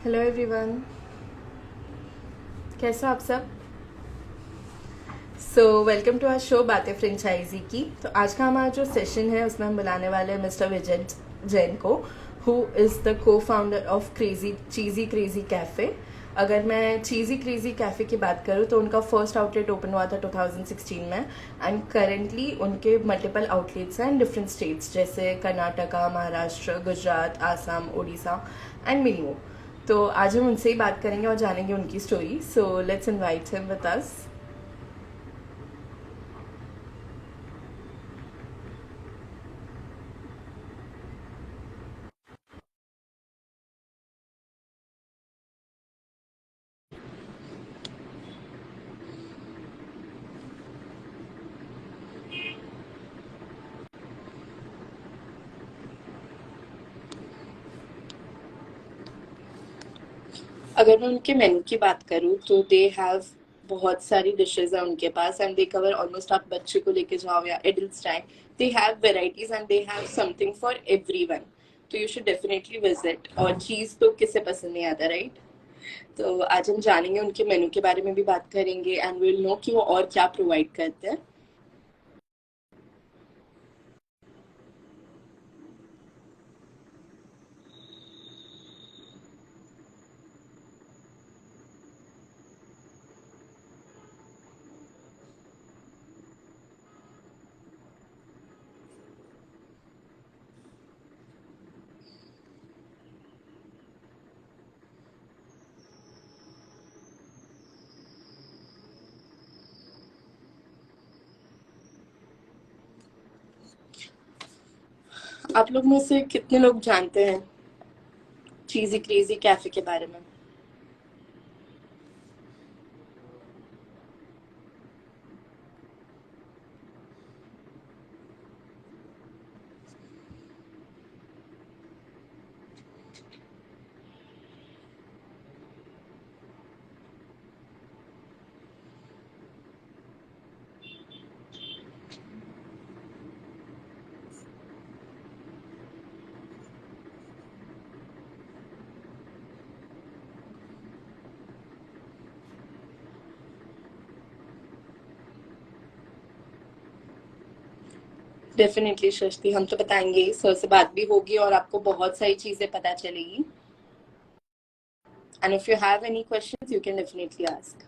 Hello everyone, कैसे हो आप सब। वेलकम टू आवर शो बातें फ्रेंचाइजी की। तो आज का हमारा जो सेशन है उसमें हम बुलाने वाले हैं मिस्टर विजय जैन को, हु इज़ द को founder of cheesy crazy cafe. अगर मैं चीज़ी क्रेजी कैफ़े की बात करूँ तो उनका फर्स्ट आउटलेट ओपन हुआ था 2016 में, एंड करेंटली उनके मल्टीपल आउटलेट्स हैं इन डिफरेंट स्टेट्स जैसे Karnataka, Maharashtra, Gujarat, Assam, Orissa and many more. तो आज हम उनसे ही बात करेंगे और जानेंगे उनकी story. So let's invite him with us. अगर मैं उनके मेन्यू की बात करूँ तो दे हैव बहुत सारी डिशेज हैं उनके पास, एंड दे कवर ऑलमोस्ट, आप बच्चे को लेके जाओ या adult time, they have varieties and they have something for everyone. तो यू शुड डेफिनेटली विजिट। और चीज़ तो किसे पसंद नहीं आता, राइट। तो आज हम जानेंगे उनके मेन्यू के बारे में भी बात करेंगे, एंड विल नो कि वो और क्या प्रोवाइड करते हैं। आप लोग में से कितने लोग जानते हैं चीज़ी क्रेजी कैफे के बारे में। डेफिनेटली सृष्टि, हम तो बताएंगे ही, सर से बात भी होगी और आपको बहुत सारी चीजें पता चलेगी। And if you have any questions you can definitely ask.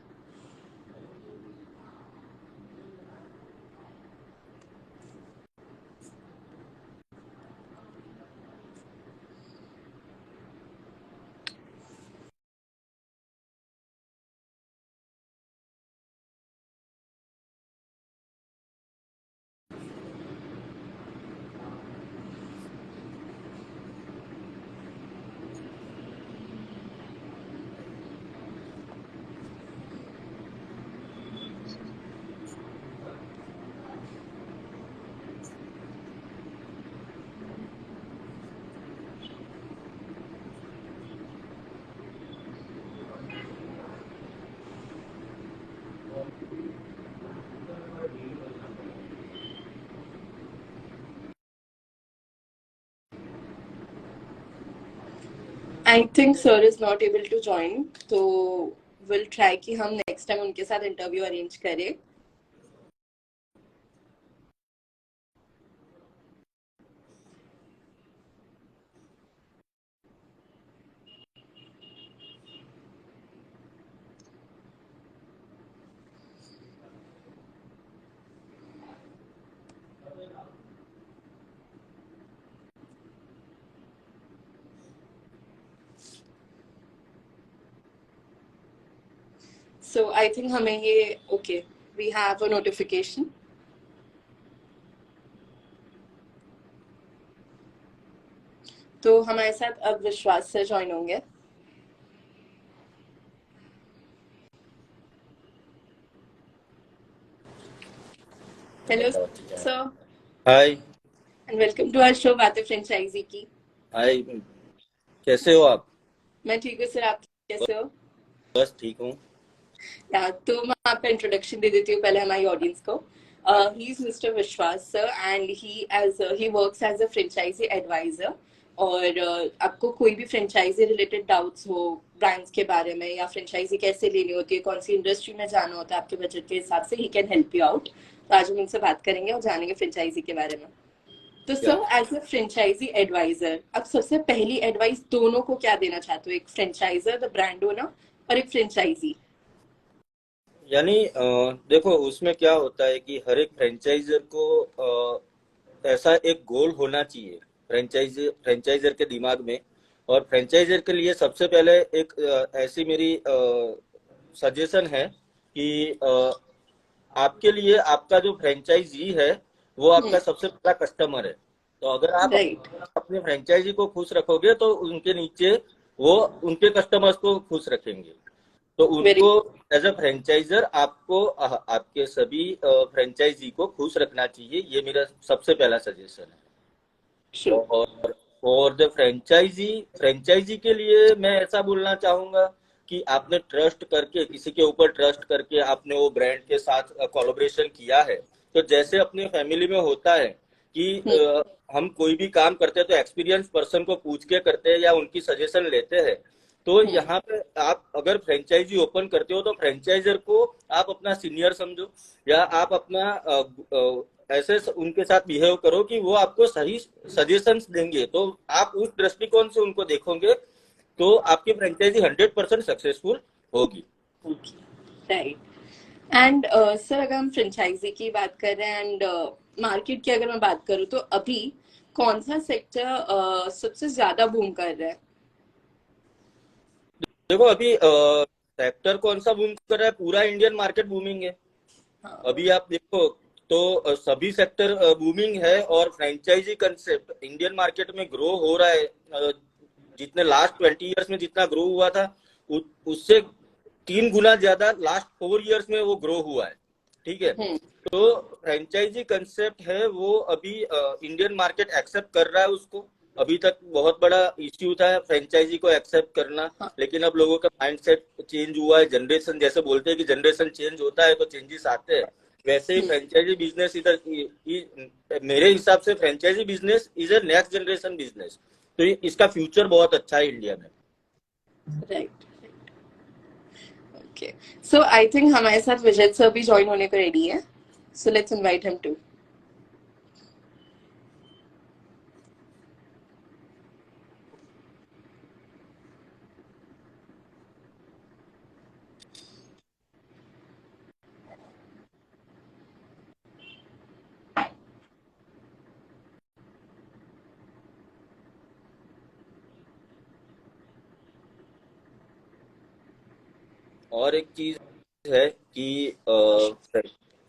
I think sir is not able to join, तो विल ट्राई कि हम नेक्स्ट टाइम उनके साथ इंटरव्यू अरेंज करें। सो आई थिंक हमें ये, okay, we have a notification. तो हमारे साथ अब विश्वास सर ज्वाइन होंगे। Hello sir, hi. And welcome to our show बातें फ्रेंचाइजी की। हाय, कैसे हो आप? मैं ठीक हूँ सर, आप कैसे हो। बस ठीक हूँ। या तो मैं आपका इंट्रोडक्शन दे देती हूँ पहले हमारी ऑडियंस को। He is mister Vishwas sir, and he works as a franchise advisor और आपको कोई भी फ्रेंचाइजी रिलेटेड डाउट्स हो ब्रांड्स के बारे में या फ्रेंचाइजी कैसे लेनी होती है, कौन सी इंडस्ट्री में जाना होता है आपके बजट के हिसाब से, he can help you out. तो आज हम उनसे बात करेंगे और जानेंगे फ्रेंचाइजी के बारे में। तो या sir, as a franchise advisor, आप सबसे पहली एडवाइस दोनों को क्या देना चाहते हो, एक फ्रेंचाइजर द ब्रांड ओनर और एक फ्रेंचाइजी? यानी देखो उसमें क्या होता है कि हर एक फ्रेंचाइजर को ऐसा एक गोल होना चाहिए फ्रेंचाइजर के दिमाग में। और फ्रेंचाइजर के लिए सबसे पहले एक ऐसी मेरी सजेशन है कि आपके लिए आपका जो फ्रेंचाइजी है वो आपका सबसे बड़ा कस्टमर है। तो अगर आप राइट। अपने फ्रेंचाइजी को खुश रखोगे तो उनके नीचे वो उनके कस्टमर्स को खुश रखेंगे। तो वेरी उनको एज अ फ्रेंचाइजर आपको आपके सभी फ्रेंचाइजी को खुश रखना चाहिए, ये मेरा सबसे पहला सजेशन ट्रू। है। और द फ्रेंचाइजी के लिए मैं ऐसा बोलना चाहूंगा कि आपने ट्रस्ट करके किसी के ऊपर ट्रस्ट करके आपने वो ब्रांड के साथ कोलैबोरेशन किया है, तो जैसे अपने फैमिली में होता है कि हम कोई भी काम करते हैं तो एक्सपीरियंस पर्सन को पूछ के करते हैं या उनकी सजेशन लेते हैं। तो यहाँ पे आप अगर फ्रेंचाइजी ओपन करते हो तो फ्रेंचाइजर को आप अपना सीनियर समझो या आप अपना ऐसे उनके साथ बिहेव करो कि वो आपको सही सजेशंस देंगे। तो आप उस दृष्टिकोण से उनको देखोगे तो आपकी फ्रेंचाइजी 100% सक्सेसफुल होगी। राइट। एंड सर, अगर हम फ्रेंचाइजी की बात कर रहे हैं एंड मार्केट की अगर मैं बात करूँ, तो अभी कौन सा सेक्टर सबसे ज्यादा बूम कर रहा है? देखो अभी सेक्टर कौन सा बूम कर रहा है, पूरा इंडियन मार्केट बूमिंग है। अभी आप देखो तो सभी सेक्टर बूमिंग है और फ्रेंचाइजी कंसेप्ट इंडियन मार्केट में ग्रो हो रहा है। जितने लास्ट 20 इयर्स में जितना ग्रो हुआ था उससे 3 गुना ज्यादा लास्ट 4 इयर्स में वो ग्रो हुआ है। ठीक है, तो फ्रेंचाइजी कंसेप्ट है वो अभी इंडियन मार्केट एक्सेप्ट कर रहा है उसको। अभी तक बहुत बड़ा इश्यू था फ्रेंचाइजी को एक्सेप्ट करना, लेकिन अब लोगों का माइंडसेट चेंज हुआ है। जनरेशन, जैसे बोलते हैं कि जनरेशन चेंज होता है तो चेंजेस आते हैं, वैसे ही फ्रेंचाइजी बिजनेस इधर मेरे हिसाब से franchise business is a next generation business. तो इसका फ्यूचर बहुत अच्छा है इंडिया में। Right. Okay, so I think हमारे साथ विजय सर भी ज्वाइन होने को रेडी है, so let's invite him to. और एक चीज है कि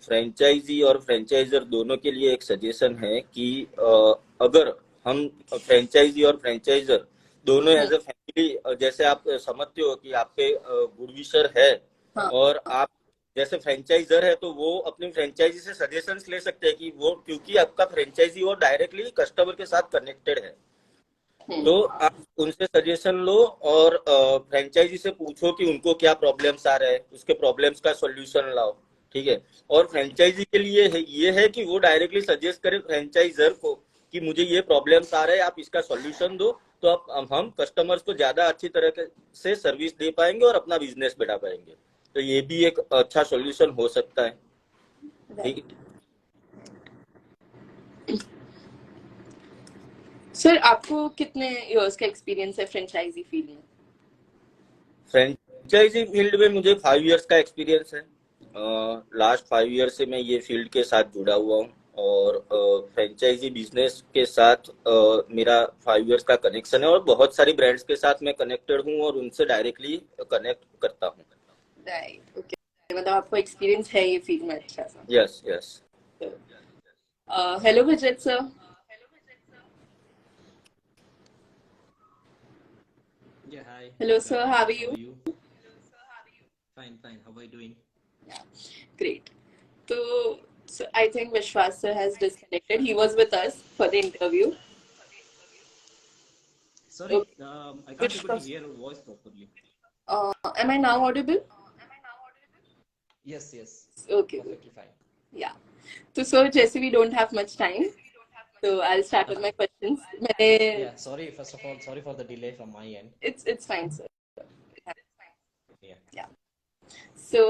फ्रेंचाइजी और फ्रेंचाइजर दोनों के लिए एक सजेशन है कि अगर हम फ्रेंचाइजी और फ्रेंचाइजर दोनों एज ए फैमिली, जैसे आप समझते हो कि आपके गुड विशर है और आप जैसे फ्रेंचाइजर है तो वो अपनी फ्रेंचाइजी से सजेशंस ले सकते हैं कि वो, क्योंकि आपका फ्रेंचाइजी वो डायरेक्टली कस्टमर के साथ कनेक्टेड है। तो आप उनसे सजेशन लो और फ्रेंचाइजी से पूछो कि उनको क्या प्रॉब्लम्स आ रहे हैं, उसके प्रॉब्लम्स का सॉल्यूशन लाओ। ठीक है, और फ्रेंचाइजी के लिए ये है कि वो डायरेक्टली सजेस्ट करे फ्रेंचाइजर को कि मुझे ये प्रॉब्लम्स आ रहे हैं, आप इसका सॉल्यूशन दो, तो आप हम कस्टमर्स को ज्यादा अच्छी तरह से सर्विस दे पाएंगे और अपना बिजनेस बढ़ा पाएंगे। तो ये भी एक अच्छा सॉल्यूशन हो सकता है। ठीक है सर, आपको कितने इयर्स का एक्सपीरियंस है फ्रेंचाइजी फील्ड में? फ्रेंचाइजी फील्ड में मुझे 5 इयर्स का एक्सपीरियंस है। लास्ट 5 इयर से मैं ये फील्ड के साथ जुड़ा हुआ हूँ और फ्रेंचाइजी बिजनेस के साथ मेरा 5 इयर्स का कनेक्शन है और बहुत सारी ब्रांड्स के साथ मैं कनेक्टेड हूँ और उनसे डायरेक्टली कनेक्ट करता हूँ। राइट, ओके, मतलब आपको एक्सपीरियंस है ये फील्ड में अच्छा सा। Yes yes. Hello Vijay sir. Yeah, hi. Hello sir, how are How you? are you? Fine, fine. How are you doing? Yeah, great. So I think Vishwas sir has disconnected. He was with us for the interview. Sorry, Okay. I can't able to Vishwas, hear your voice properly. am I now audible? Yes, yes. Okay, good. Perfectly fine. Yeah. So sir, जैसे we don't have much time, So I'll start with my questions. मैंने Yeah, sorry, first of all, sorry for the delay from my end. it's fine, sir. Yeah. Yeah. So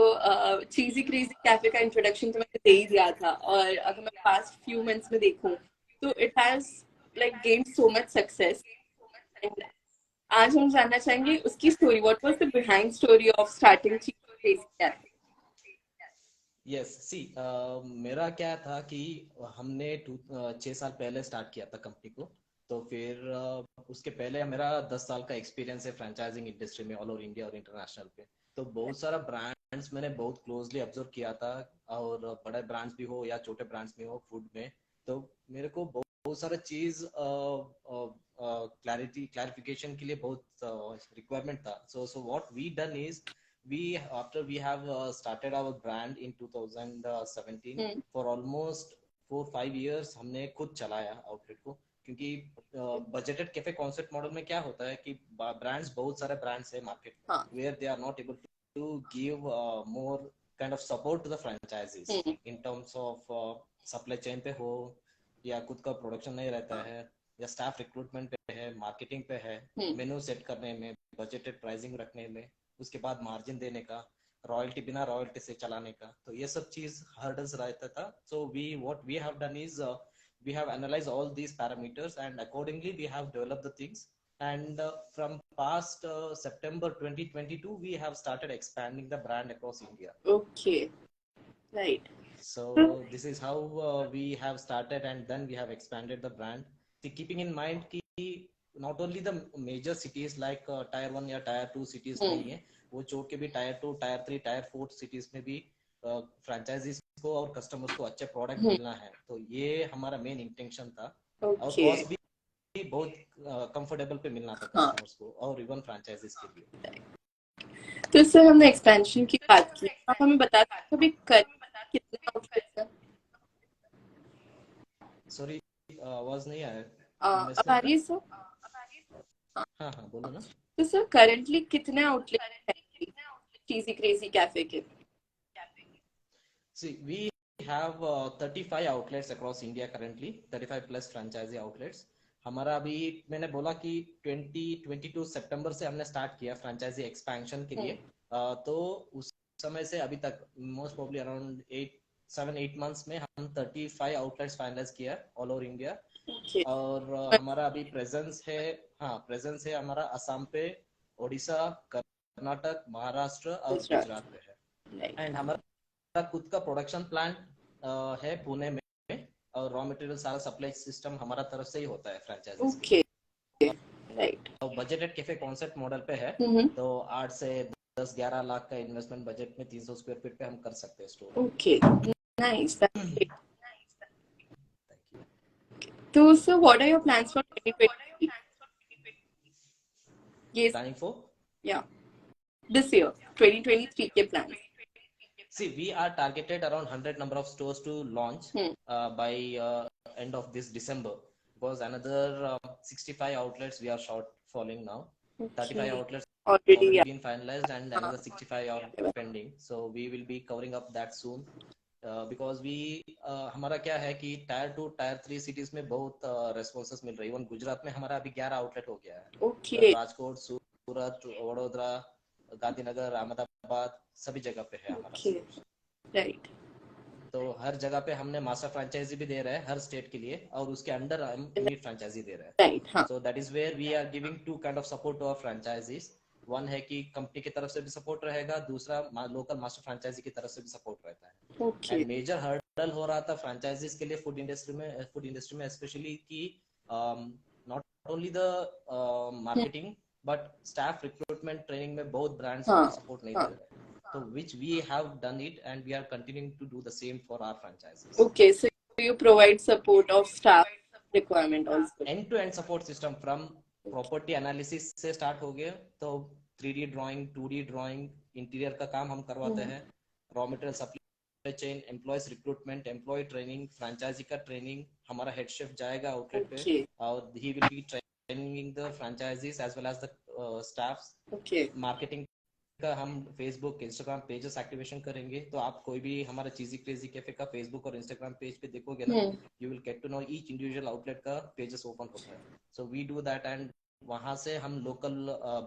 cheesy crazy cafe का introduction तो मैंने दे ही दिया था, और अगर मैं past few months में देखूं तो it has like gained so much success. And आज हम जानना चाहेंगे उसकी story, what was the behind story of starting cheesy crazy cafe. Yes see मेरा क्या था कि हमने 6 साल पहले स्टार्ट किया था कंपनी को। तो फिर उसके पहले मेरा 10 साल का एक्सपीरियंस है फ्रेंचाइजिंग इंडस्ट्री में ऑल ओवर इंडिया और इंटरनेशनल पे। तो बहुत सारा ब्रांड्स मैंने बहुत क्लोजली ऑब्जर्व किया था, और बड़े ब्रांड्स भी हो या छोटे ब्रांड्स भी हो फूड में। तो मेरे को बहुत सारा चीज क्लैरिफिकेशन के लिए बहुत रिक्वायरमेंट था। So what we done is we have started our brand in 2017। for almost 4-5 years हमने खुद चलाया आउटलेट को, क्योंकि बजटेड कैफे कॉन्सेप्ट मॉडल में क्या होता है कि ब्रांड्स, बहुत सारे ब्रांड्स है मार्केट में, where they are not able to give more kind of support to the franchisees in terms of supply chain पे हो, या खुद का प्रोडक्शन नहीं रहता है, या स्टाफ रिक्रूटमेंट पे है, मार्केटिंग पे है, मेनू सेट करने में, बजटेड प्राइसिंग रखने में, उसके बाद मार्जिन देने का, रॉयल्टी बिना रॉयल्टी से चलाने का। तो ये सब चीज हर्डल्स रहता था। So what we have done is we have analyzed all these parameters, and accordingly we have developed the things. And from past September 2022 we have started expanding the brand across India. Okay, right. So this is how we have started, and then we have expanded the brand, keeping in mind कि not only the major cities like tier 1 या tier 2 cities नहीं है, वो छोड़ के भी tier 2, tier 3, tier 4 cities में भी फ्रेंचाइजीज को और कस्टमर्स को अच्छे प्रोडक्ट मिलना है। तो ये हमारा मेन इंटेंशन था। और कॉस्ट भी बहुत कंफर्टेबल पे मिलना था कस्टमर्स को और इवन फ्रेंचाइजीज के लिए। तो सर हमने एक्सपेंशन की बात की, आप हमें बता सकते हैं कितने आउटलेट्स हैं? सॉरी आवाज नहीं आया। अब आ रही है सर? हाँ हाँ बोलो ना। तो सर करंटली कितने आउटलेट हैं चीजी क्रेजी कैफे के? See, we have 35 outlets across India currently, 35 plus franchisee outlets। हमारा अभी मैंने बोला कि 2022 सितंबर से हमने स्टार्ट किया फ्रेंचाइजी एक्सपेंशन के लिए। तो उस समय से अभी तक मोस्ट प्रोबब्ली अराउंड 7-8 मंथ्स में हम 35 आउटलेट्स फाइनलाइज किया ऑल ओवर इंडिया। और हमारा अभी प्रेजेंस है हमारा असम पे, ओडिशा, कर्नाटक, महाराष्ट्र और गुजरात पे है। एंड हमारा खुद का प्रोडक्शन प्लांट है पुणे में, और रॉ मटेरियल सारा सप्लाई सिस्टम हमारा तरफ से ही होता है फ्रेंचाइजीज। Okay, right. और बजटेड कैफे कॉन्सेप्ट मॉडल पे है, तो 8 से 10-11 लाख का इन्वेस्टमेंट बजट में 300 स्क्वायर फीट पे हम कर सकते हैं स्टोर। Okay, nice. तो sir what are your plans for 2023? Yes. Planning for? Yeah. This year, 2023 के plans. See, we are targeted around 100 number of stores to launch by end of this December, because another 65 outlets we are shortfalling now. Okay. 35 outlets already been finalized, and another 65 are pending. So we will be covering up that soon. Because we हमारा क्या है कि tyre 2 tyre 3 cities में बहुत responses मिल रही है। Even Gujarat में हमारा अभी 11 आउटलेट हो गया है। Okay. राजकोट, सूरत, वडोदरा, गांधीनगर, अहमदाबाद सभी जगह पे है हमारा। राइट। तो हर जगह पे हमने मास्टर फ्रेंचाइजी भी दे रहे हैं हर स्टेट के लिए, और उसके अंडर हम यूनिट फ्रेंचाइजी दे रहे हैं। Right. So that is where we are giving two kind of support to our franchisees. One है कि कंपनी की तरफ से भी सपोर्ट रहेगा, दूसरा लोकल मास्टर फ्रेंचाइजी की तरफ से भी सपोर्ट रहता है। ओके। एंड मेजर हर्डल हो रहा था फ्रेंचाइजीज के लिए फूड इंडस्ट्री में स्पेशली कि not only the marketing but staff recruitment training में बहुत ब्रांड्स सपोर्ट नहीं दे रहे। So which we have done it, and we are continuing to do the same for our franchises. Okay, so you provide support of staff requirement also. End-to-end support system from property analysis से start हो गया, तो 3D drawing, 2D drawing, interior का काम हम करवाते हैं, raw material supply chain, employees recruitment, employee training, franchisee का training, हमारा head chef जाएगा outlet पे, और he will be training the franchisees as well as the staffs. Okay. Marketing का हम फेसबुक इंस्टाग्राम पेजेस एक्टिवेशन करेंगे, तो आप कोई भी हमारा चीजी क्रेजी कैफे का फेसबुक और इंस्टाग्राम पेज पे देखोगे ना, you will get to know each individual outlet का पेजेस ओपन होता है. So we do that, and वहां से हम लोकल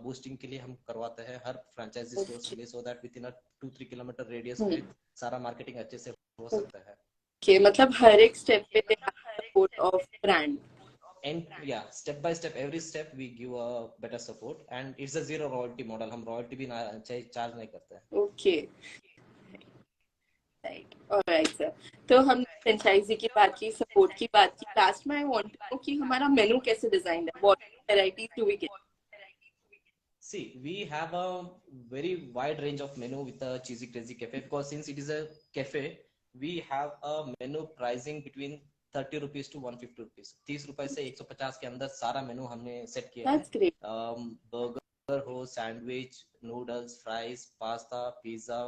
बूस्टिंग के लिए हम करवाते हैं हर फ्रेंचाइजी स्टोर्स के लिए, so that with in a 2-3 kilometre radius में सारा मार्केटिंग अच्छे से हो सकता है. Okay, मतलब हर एक स्टेप पे they have support of brand. And yeah, step by step, every step we give a better support, and it's a zero royalty model. हम royalty भी ना चार्ज नहीं करते हैं. Okay, right. Alright sir. तो हम फ्रेंचाइजी की बात की, सपोर्ट की बात की. लास्ट में I want to know कि हमारा मेनू कैसे डिजाइन है, what varieties do we get? See, we have a very wide range of menu with the Cheesy Crazy Cafe, because since it is a cafe, we have a menu pricing between 30 rupees to 150 rupees. 30 रुपए से 150 के अंदर सारा मेनू हमने set किया है. That's great. Burger हो, sandwich, noodles, fries, pasta, pizza,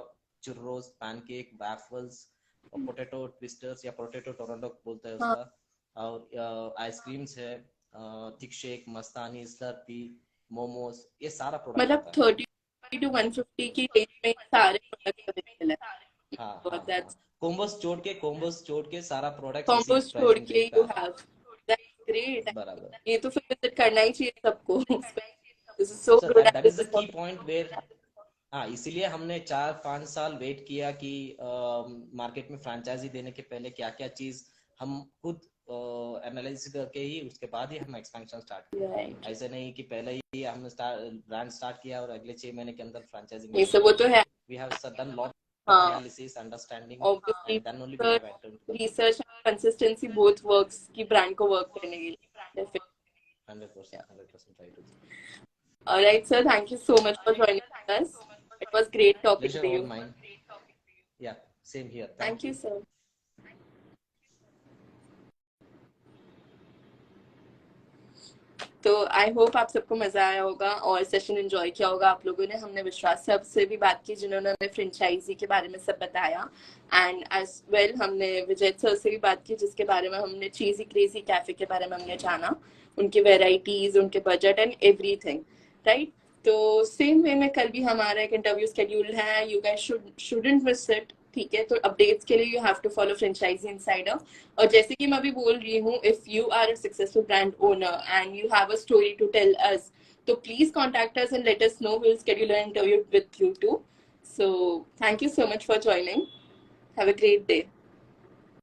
churros, pancake, waffles, potato twisters या पोटैटो टोरंटो बोलते हैं उसका, और आइसक्रीम्स है, thick shake, mastani, slurpee, momos, ये सारा प्रोडक्ट मतलब 30 to 150 की रेंज में सारे प्रोडक्ट अवेलेबल है. हाँ, कोम्बोस छोड़ के सारा प्रोडक्ट कॉम्पोस्ट छोड़ के यू हैव. That's great. बराबर. ये तो फिर विजिट करना ही चाहिए सबको. This is so good. That is the key point where, हाँ, इसीलिए हमने 4-5 साल वेट किया कि मार्केट में फ्रेंचाइजी देने के पहले क्या क्या चीज हम खुद एनालिसिस करके ही उसके बाद ही हम एक्सपेंशन स्टार्ट किया. ऐसे नहीं कि पहले ही हमने ब्रांड स्टार्ट किया और अगले 6 महीने के अंदर फ्रेंचाइजी. ये सब वो तो है. We have done lot analysis, understanding, obviously and then only we have entered into research and consistency both works की brand को work करने के लिए. 100% try to. Alright sir, thank you so much for joining us. It was great talking to you. Mine. Yeah, same here. Thank you sir. तो I hope आप सबको मजा आया होगा और सेशन एंजॉय किया होगा आप लोगों ने. हमने विश्वास सर से भी बात की जिन्होंने हमें फ्रेंचाइजी के बारे में सब बताया, एंड एज वेल हमने विजय सर से भी बात की जिसके बारे में हमने चीजी क्रेजी कैफे के बारे में हमने जाना, उनके वेराइटीज, उनके बजट एंड एवरीथिंग, राइट. तो सेम वे में कल भी हमारा एक इंटरव्यू शेड्यूल है. You guys shouldn't miss it. ठीक है, तो अपडेट्स के लिए you have to follow franchise insider. और जैसे कि मैं अभी बोल रही हूँ, if you are a successful brand owner and you have a story to tell us, तो please contact us and let us know. We will schedule N interview with you too. So thank you so much for joining. Have a great day.